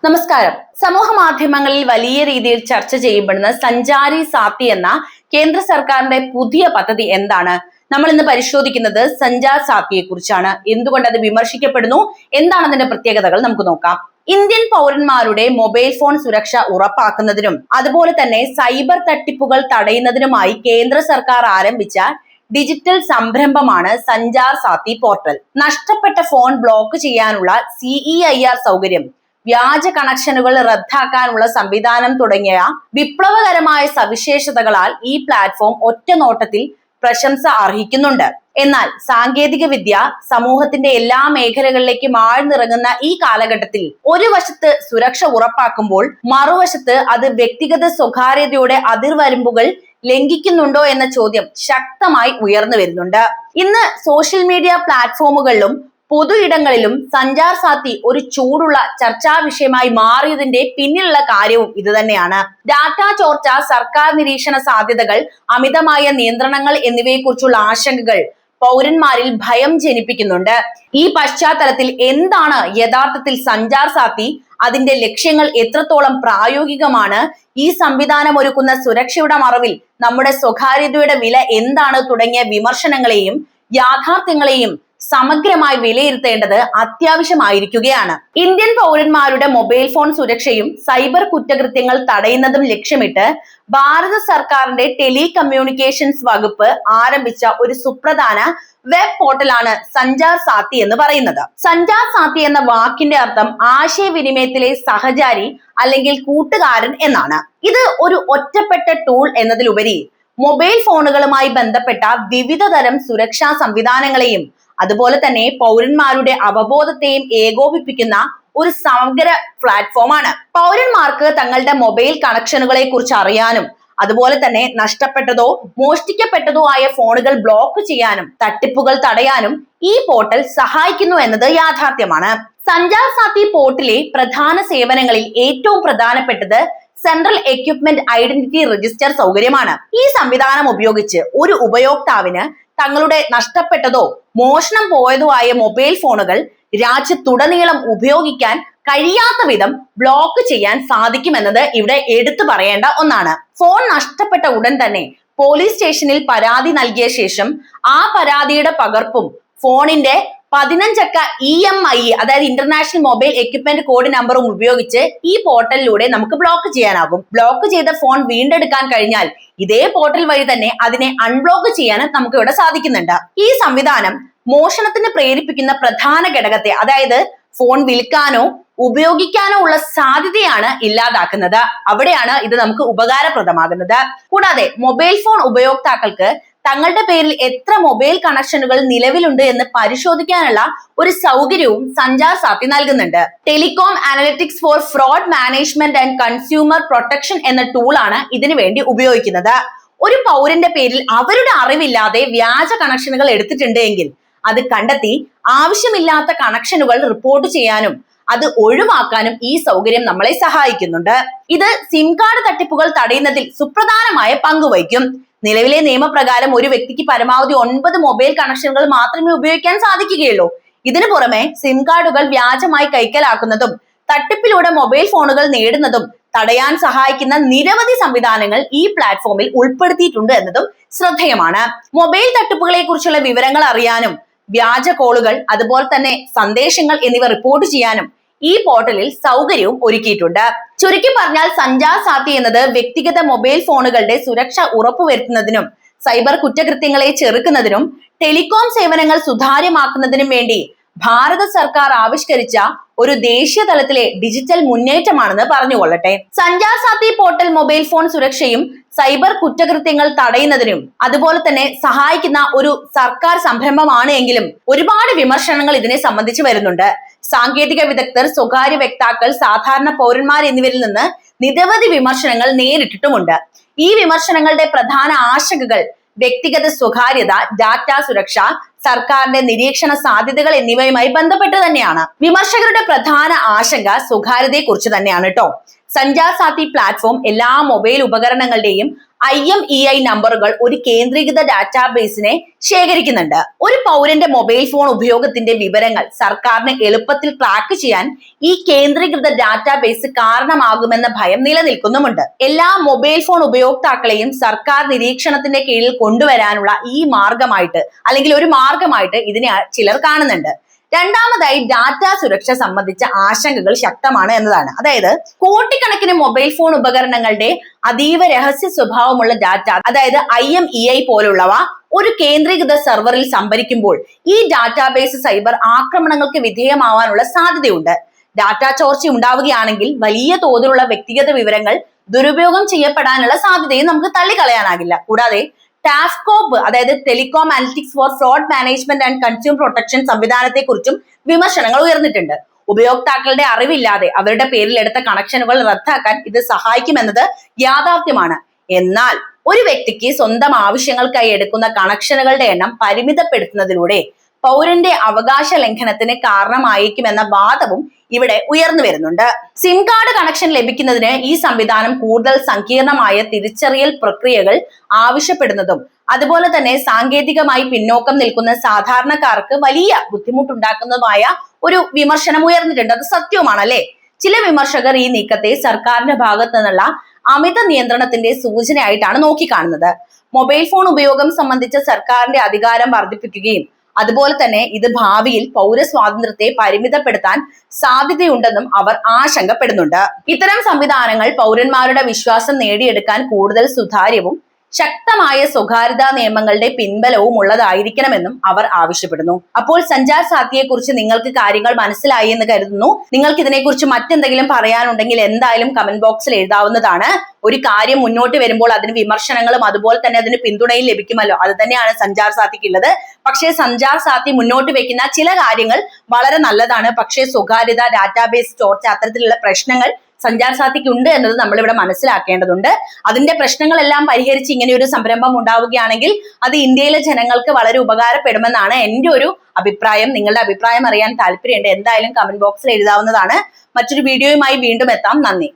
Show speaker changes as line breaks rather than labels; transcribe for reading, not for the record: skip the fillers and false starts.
നമസ്കാരം. സമൂഹ മാധ്യമങ്ങളിൽ വലിയ രീതിയിൽ ചർച്ച ചെയ്യപ്പെടുന്ന സഞ്ചാരി സാത്തി എന്ന കേന്ദ്ര സർക്കാരിന്റെ പുതിയ പദ്ധതി എന്താണ്? നമ്മൾ ഇന്ന് പരിശോധിക്കുന്നത് സഞ്ചാർ സാത്തിയെ കുറിച്ചാണ്. എന്തുകൊണ്ട് അത് വിമർശിക്കപ്പെടുന്നു, എന്താണ് അതിന്റെ പ്രത്യേകതകൾ നമുക്ക് നോക്കാം. ഇന്ത്യൻ പൗരന്മാരുടെ മൊബൈൽ ഫോൺ സുരക്ഷ ഉറപ്പാക്കുന്നതിനും അതുപോലെ തന്നെ സൈബർ തട്ടിപ്പുകൾ തടയുന്നതിനുമായി കേന്ദ്ര സർക്കാർ ആരംഭിച്ച ഡിജിറ്റൽ സംരംഭമാണ് സഞ്ചാർ സാത്തി പോർട്ടൽ. നഷ്ടപ്പെട്ട ഫോൺ ബ്ലോക്ക് ചെയ്യാനുള്ള CEIR സൗകര്യം, വ്യാജ കണക്ഷനുകൾ റദ്ദാക്കാനുള്ള സംവിധാനം തുടങ്ങിയ വിപ്ലവകരമായ സവിശേഷതകളാൽ ഈ പ്ലാറ്റ്ഫോം ഒറ്റ നോട്ടത്തിൽ പ്രശംസ അർഹിക്കുന്നുണ്ട്. എന്നാൽ സാങ്കേതിക വിദ്യ സമൂഹത്തിന്റെ എല്ലാ മേഖലകളിലേക്കും ആഴ്ന്നിറങ്ങുന്ന ഈ കാലഘട്ടത്തിൽ ഒരു വശത്ത് സുരക്ഷ ഉറപ്പാക്കുമ്പോൾ മറുവശത്ത് അത് വ്യക്തിഗത സ്വകാര്യതയുടെ അതിർവരമ്പുകൾ ലംഘിക്കുന്നുണ്ടോ എന്ന ചോദ്യം ശക്തമായി ഉയർന്നു വരുന്നുണ്ട്. ഇന്ന് സോഷ്യൽ മീഡിയ പ്ലാറ്റ്ഫോമുകളിലും പൊതു ഇടങ്ങളിലും സഞ്ചാർ സാത്തി ഒരു ചൂടുള്ള ചർച്ചാ വിഷയമായി മാറിയതിന്റെ പിന്നിലുള്ള കാര്യവും ഇത് തന്നെയാണ്. ഡാറ്റ ചോർച്ച, സർക്കാർ നിരീക്ഷണ സാധ്യതകൾ, അമിതമായ നിയന്ത്രണങ്ങൾ എന്നിവയെക്കുറിച്ചുള്ള ആശങ്കകൾ പൗരന്മാരിൽ ഭയം ജനിപ്പിക്കുന്നുണ്ട്. ഈ പശ്ചാത്തലത്തിൽ എന്താണ് യഥാർത്ഥത്തിൽ സഞ്ചാർ സാത്തി, അതിന്റെ ലക്ഷ്യങ്ങൾ എത്രത്തോളം പ്രായോഗികമാണ്, ഈ സംവിധാനം ഒരുക്കുന്ന സുരക്ഷയുടെ മറവിൽ നമ്മുടെ സ്വകാര്യതയുടെ വില എന്താണ് തുടങ്ങിയ വിമർശനങ്ങളെയും യാഥാർത്ഥ്യങ്ങളെയും സമഗ്രമായി വിലയിരുത്തേണ്ടത് അത്യാവശ്യമായിരിക്കുകയാണ്. ഇന്ത്യൻ പൗരന്മാരുടെ മൊബൈൽ ഫോൺ സുരക്ഷയും സൈബർ കുറ്റകൃത്യങ്ങൾ തടയുന്നതും ലക്ഷ്യമിട്ട് ഭാരത സർക്കാരിന്റെ ടെലികമ്മ്യൂണിക്കേഷൻസ് വകുപ്പ് ആരംഭിച്ച ഒരു സുപ്രധാന വെബ് പോർട്ടലാണ് സഞ്ചാർ സാത്തി എന്ന് പറയുന്നത്. സഞ്ചാർ സാത്തി എന്ന വാക്കിന്റെ അർത്ഥം ആശയവിനിമയത്തിലെ സഹചാരി അല്ലെങ്കിൽ കൂട്ടുകാരൻ എന്നാണ്. ഇത് ഒരു ഒറ്റപ്പെട്ട ടൂൾ എന്നതിലുപരി മൊബൈൽ ഫോണുകളുമായി ബന്ധപ്പെട്ട വിവിധ തരം സുരക്ഷാ സംവിധാനങ്ങളെയും അതുപോലെ തന്നെ പൗരന്മാരുടെ അവബോധത്തെയും ഏകോപിപ്പിക്കുന്ന ഒരു സമഗ്ര പ്ലാറ്റ്ഫോമാണ്. പൗരന്മാർക്ക് തങ്ങളുടെ മൊബൈൽ കണക്ഷനുകളെ കുറിച്ച് അറിയാനും അതുപോലെ തന്നെ നഷ്ടപ്പെട്ടതോ മോഷ്ടിക്കപ്പെട്ടതോ ആയ ഫോണുകൾ ബ്ലോക്ക് ചെയ്യാനും തട്ടിപ്പുകൾ തടയാനും ഈ പോർട്ടൽ സഹായിക്കുന്നു എന്നത് യാഥാർത്ഥ്യമാണ്. സഞ്ചാർ സാത്തി പോർട്ടലിലെ പ്രധാന സേവനങ്ങളിൽ ഏറ്റവും പ്രധാനപ്പെട്ടത് സെൻട്രൽ എക്യുപ്മെന്റ് ഐഡന്റിറ്റി രജിസ്റ്റർ സൗകര്യമാണ്. ഈ സംവിധാനം ഉപയോഗിച്ച് ഒരു ഉപയോക്താവിന് തങ്ങളുടെ നഷ്ടപ്പെട്ടതോ മോഷണം പോയതോ ആയ മൊബൈൽ ഫോണുകൾ രാജ്യത്തുടനീളം ഉപയോഗിക്കാൻ കഴിയാത്ത വിധം ബ്ലോക്ക് ചെയ്യാൻ സാധിക്കുമെന്നത് ഇവിടെ എടുത്തു പറയേണ്ട ഒന്നാണ്. ഫോൺ നഷ്ടപ്പെട്ട ഉടൻ തന്നെ പോലീസ് സ്റ്റേഷനിൽ പരാതി നൽകിയ ശേഷം ആ പരാതിയുടെ പകർപ്പും ഫോണിന്റെ 15 അക്ക EMI അതായത് ഇന്റർനാഷണൽ മൊബൈൽ എക്യുപ്മെന്റ് കോഡ് നമ്പറും ഉപയോഗിച്ച് ഈ പോർട്ടലിലൂടെ നമുക്ക് ബ്ലോക്ക് ചെയ്യാനാകും. ബ്ലോക്ക് ചെയ്ത ഫോൺ വീണ്ടെടുക്കാൻ കഴിഞ്ഞാൽ ഇതേ പോർട്ടൽ വഴി തന്നെ അതിനെ അൺബ്ലോക്ക് ചെയ്യാനും നമുക്ക് ഇവിടെ സാധിക്കുന്നുണ്ട്. ഈ സംവിധാനം മോഷണത്തിന് പ്രേരിപ്പിക്കുന്ന പ്രധാന ഘടകത്തെ, അതായത് ഫോൺ വിൽക്കാനോ ഉപയോഗിക്കാനോ ഉള്ള സാധ്യതയാണ് ഇല്ലാതാക്കുന്നത്. അവിടെയാണ് ഇത് നമുക്ക് ഉപകാരപ്രദമാകുന്നത്. കൂടാതെ മൊബൈൽ ഫോൺ ഉപയോക്താക്കൾക്ക് തങ്ങളുടെ പേരിൽ എത്ര മൊബൈൽ കണക്ഷനുകൾ നിലവിലുണ്ട് എന്ന് പരിശോധിക്കാനുള്ള ഒരു സൗകര്യവും സഞ്ചാർ സാത്തി നൽകുന്നുണ്ട്. Telecom analytics for fraud management and consumer protection എന്ന ടൂളാണ് ഇതിനു വേണ്ടി ഉപയോഗിക്കുന്നത്. ഒരു പൗരന്റെ പേരിൽ അവരുടെ അറിവില്ലാതെ വ്യാജ കണക്ഷനുകൾ എടുത്തിട്ടുണ്ട് എങ്കിൽ അത് കണ്ടെത്തി ആവശ്യമില്ലാത്ത കണക്ഷനുകൾ റിപ്പോർട്ട് ചെയ്യാനും അത് ഒഴിവാക്കാനും ഈ സൗകര്യം നമ്മളെ സഹായിക്കുന്നുണ്ട്. ഇത് സിം കാർഡ് തട്ടിപ്പുകൾ തടയുന്നതിൽ സുപ്രധാനമായ പങ്കുവഹിക്കും. നിലവിലെ നിയമപ്രകാരം ഒരു വ്യക്തിക്ക് പരമാവധി 9 മൊബൈൽ കണക്ഷനുകൾ മാത്രമേ ഉപയോഗിക്കാൻ സാധിക്കുകയുള്ളൂ. ഇതിനു പുറമെ സിം കാർഡുകൾ വ്യാജമായി കൈക്കലാക്കുന്നതും തട്ടിപ്പിലൂടെ മൊബൈൽ ഫോണുകൾ നേടുന്നതും തടയാൻ സഹായിക്കുന്ന നിരവധി സംവിധാനങ്ങൾ ഈ പ്ലാറ്റ്ഫോമിൽ ഉൾപ്പെടുത്തിയിട്ടുണ്ട് എന്നതും ശ്രദ്ധേയമാണ്. മൊബൈൽ തട്ടിപ്പുകളെ കുറിച്ചുള്ള വിവരങ്ങൾ അറിയാനും വ്യാജ കോളുകൾ അതുപോലെ തന്നെ സന്ദേശങ്ങൾ എന്നിവ റിപ്പോർട്ട് ചെയ്യാനും ഈ പോർട്ടലിൽ സൗകര്യവും ഒരുക്കിയിട്ടുണ്ട്. ചുരുക്കി പറഞ്ഞാൽ സഞ്ചാർ സാത്തി എന്നത് വ്യക്തിഗത മൊബൈൽ ഫോണുകളുടെ സുരക്ഷ ഉറപ്പുവരുത്തുന്നതിനും സൈബർ കുറ്റകൃത്യങ്ങളെ ചെറുക്കുന്നതിനും ടെലികോം സേവനങ്ങൾ സുതാര്യമാക്കുന്നതിനും വേണ്ടി ഭാരത സർക്കാർ ആവിഷ്കരിച്ച ഒരു ദേശീയ തലത്തിലെ ഡിജിറ്റൽ മുന്നേറ്റമാണെന്ന് പറഞ്ഞുകൊള്ളട്ടെ. സഞ്ചാർ സാത്തി പോർട്ടൽ മൊബൈൽ ഫോൺ സുരക്ഷയും സൈബർ കുറ്റകൃത്യങ്ങൾ തടയുന്നതിനും അതുപോലെ തന്നെ സഹായിക്കുന്ന ഒരു സർക്കാർ സംരംഭമാണ് എങ്കിലും ഒരുപാട് വിമർശനങ്ങൾ ഇതിനെ സംബന്ധിച്ച് വരുന്നുണ്ട്. സാങ്കേതിക വിദഗ്ധർ, സ്വകാര്യ വ്യക്താക്കൾ, സാധാരണ പൗരന്മാർ എന്നിവരിൽ നിന്ന് നിരവധി വിമർശനങ്ങൾ നേരിട്ടിട്ടുമുണ്ട്. ഈ വിമർശനങ്ങളുടെ പ്രധാന ആശങ്കകൾ വ്യക്തിഗത സ്വകാര്യത, ഡാറ്റ സുരക്ഷ, സർക്കാരിന്റെ നിരീക്ഷണ സാധ്യതകൾ എന്നിവയുമായി ബന്ധപ്പെട്ട് തന്നെയാണ്. വിമർശകരുടെ പ്രധാന ആശങ്ക സ്വകാര്യതയെ കുറിച്ച് തന്നെയാണ് കേട്ടോ. സഞ്ചാർ സാത്തി പ്ലാറ്റ്ഫോം എല്ലാ മൊബൈൽ ഉപകരണങ്ങളുടെയും IMEI നമ്പറുകൾ ഒരു കേന്ദ്രീകൃത ഡാറ്റാബേസിനെ ശേഖരിക്കുന്നുണ്ട്. ഒരു പൗരന്റെ മൊബൈൽ ഫോൺ ഉപയോഗത്തിന്റെ വിവരങ്ങൾ സർക്കാരിന് എളുപ്പത്തിൽ ട്രാക്ക് ചെയ്യാൻ ഈ കേന്ദ്രീകൃത ഡാറ്റാബേസ് കാരണമാകുമെന്ന ഭയം നിലനിൽക്കുന്നുമുണ്ട്. എല്ലാ മൊബൈൽ ഫോൺ ഉപയോക്താക്കളെയും സർക്കാർ നിരീക്ഷണത്തിന്റെ കീഴിൽ കൊണ്ടുവരാനുള്ള ഈ മാർഗമായിട്ട് അല്ലെങ്കിൽ ഒരു മാർഗമായിട്ട് ഇതിനെ ചിലർ കാണുന്നുണ്ട്. രണ്ടാമതായി ഡാറ്റ സുരക്ഷ സംബന്ധിച്ച ആശങ്കകൾ ശക്തമാണ് എന്നതാണ്. അതായത് കോടിക്കണക്കിന് മൊബൈൽ ഫോൺ ഉപകരണങ്ങളുടെ അതീവ രഹസ്യ സ്വഭാവമുള്ള ഡാറ്റ, അതായത് IMEI പോലുള്ളവ ഒരു കേന്ദ്രീകൃത സെർവറിൽ സംഭരിക്കുമ്പോൾ ഈ ഡാറ്റാബേസ് സൈബർ ആക്രമണങ്ങൾക്ക് വിധേയമാവാനുള്ള സാധ്യതയുണ്ട്. ഡാറ്റ ചോർച്ച ഉണ്ടാവുകയാണെങ്കിൽ വലിയ തോതിലുള്ള വ്യക്തിഗത വിവരങ്ങൾ ദുരുപയോഗം ചെയ്യപ്പെടാനുള്ള സാധ്യതയും നമുക്ക് തള്ളിക്കളയാനാകില്ല. കൂടാതെ ടാസ്കോപ്പ്, അതായത് telecom analytics for fraud management and consumer protection സംവിധാനത്തെ കുറിച്ചും വിമർശനങ്ങൾ ഉയർന്നിട്ടുണ്ട്. ഉപയോക്താക്കളുടെ അറിവില്ലാതെ അവരുടെ പേരിൽ എടുത്ത കണക്ഷനുകൾ റദ്ദാക്കാൻ ഇത് സഹായിക്കുമെന്നത് യാഥാർത്ഥ്യമാണ്. എന്നാൽ ഒരു വ്യക്തിക്ക് സ്വന്തം ആവശ്യങ്ങൾക്കായി എടുക്കുന്ന കണക്ഷനുകളുടെ എണ്ണം പരിമിതപ്പെടുത്തുന്നതിലൂടെ പൗരന്റെ അവകാശ ലംഘനത്തിന് കാരണമായേക്കുമെന്ന വാദവും ഇവിടെ ഉയർന്നു വരുന്നുണ്ട്. സിം കാർഡ് കണക്ഷൻ ലഭിക്കുന്നതിന് ഈ സംവിധാനം കൂടുതൽ സങ്കീർണമായ തിരിച്ചറിയൽ പ്രക്രിയകൾ ആവശ്യപ്പെടുന്നതും അതുപോലെ തന്നെ സാങ്കേതികമായി പിന്നോക്കം നിൽക്കുന്ന സാധാരണക്കാർക്ക് വലിയ ബുദ്ധിമുട്ടുണ്ടാക്കുന്നതുമായ ഒരു വിമർശനം ഉയർന്നിട്ടുണ്ട്. അത് സത്യവുമാണ് അല്ലെ? ചില വിമർശകർ ഈ നീക്കത്തെ സർക്കാരിന്റെ ഭാഗത്തു നിന്നുള്ള അമിത നിയന്ത്രണത്തിന്റെ സൂചനയായിട്ടാണ് നോക്കിക്കാണുന്നത്. മൊബൈൽ ഫോൺ ഉപയോഗം സംബന്ധിച്ച സർക്കാരിന്റെ അധികാരം വർദ്ധിപ്പിക്കുകയും അതുപോലെ തന്നെ ഇത് ഭാവിയിൽ പൗരസ്വാതന്ത്ര്യത്തെ പരിമിതപ്പെടുത്താൻ സാധ്യതയുണ്ടെന്നും അവർ ആശങ്കപ്പെടുന്നുണ്ട്. ഇത്തരം സംവിധാനങ്ങൾ പൗരന്മാരുടെ വിശ്വാസം നേടിയെടുക്കാൻ കൂടുതൽ സുതാര്യവും ശക്തമായ സ്വകാര്യതാ നിയമങ്ങളുടെ പിൻബലവും ഉള്ളതായിരിക്കണമെന്നും അവർ ആവശ്യപ്പെടുന്നു. അപ്പോൾ സഞ്ചാർ സാത്തിയെ കുറിച്ച് നിങ്ങൾക്ക് കാര്യങ്ങൾ മനസ്സിലായി എന്ന് കരുതുന്നു. നിങ്ങൾക്ക് ഇതിനെക്കുറിച്ച് മറ്റെന്തെങ്കിലും പറയാനുണ്ടെങ്കിൽ എന്തായാലും കമന്റ് ബോക്സിൽ എഴുതാവുന്നതാണ്. ഒരു കാര്യം മുന്നോട്ട് വരുമ്പോൾ അതിന് വിമർശനങ്ങളും അതുപോലെ തന്നെ അതിന് പിന്തുണയും ലഭിക്കുമല്ലോ. അത് തന്നെയാണ് സഞ്ചാർ സാത്തിക്കുള്ളത്. പക്ഷേ സഞ്ചാർ സാത്തി മുന്നോട്ട് വെക്കുന്ന ചില കാര്യങ്ങൾ വളരെ നല്ലതാണ്. പക്ഷേ സ്വകാര്യത, ഡാറ്റാബേസ് ചോർച്ച, അത്തരത്തിലുള്ള പ്രശ്നങ്ങൾ സഞ്ചാർ സാത്തിക്ക് ഉണ്ട് എന്നത് നമ്മളിവിടെ മനസ്സിലാക്കേണ്ടതുണ്ട്. അതിന്റെ പ്രശ്നങ്ങളെല്ലാം പരിഹരിച്ച് ഇങ്ങനെ ഒരു സംരംഭം ഉണ്ടാവുകയാണെങ്കിൽ അത് ഇന്ത്യയിലെ ജനങ്ങൾക്ക് വളരെ ഉപകാരപ്പെടുമെന്നാണ് എൻ്റെ ഒരു അഭിപ്രായം. നിങ്ങളുടെ അഭിപ്രായം അറിയാൻ താല്പര്യമുണ്ട്. എന്തായാലും കമന്റ് ബോക്സിൽ എഴുതാവുന്നതാണ്. മറ്റൊരു വീഡിയോയുമായി വീണ്ടും എത്താം. നന്ദി.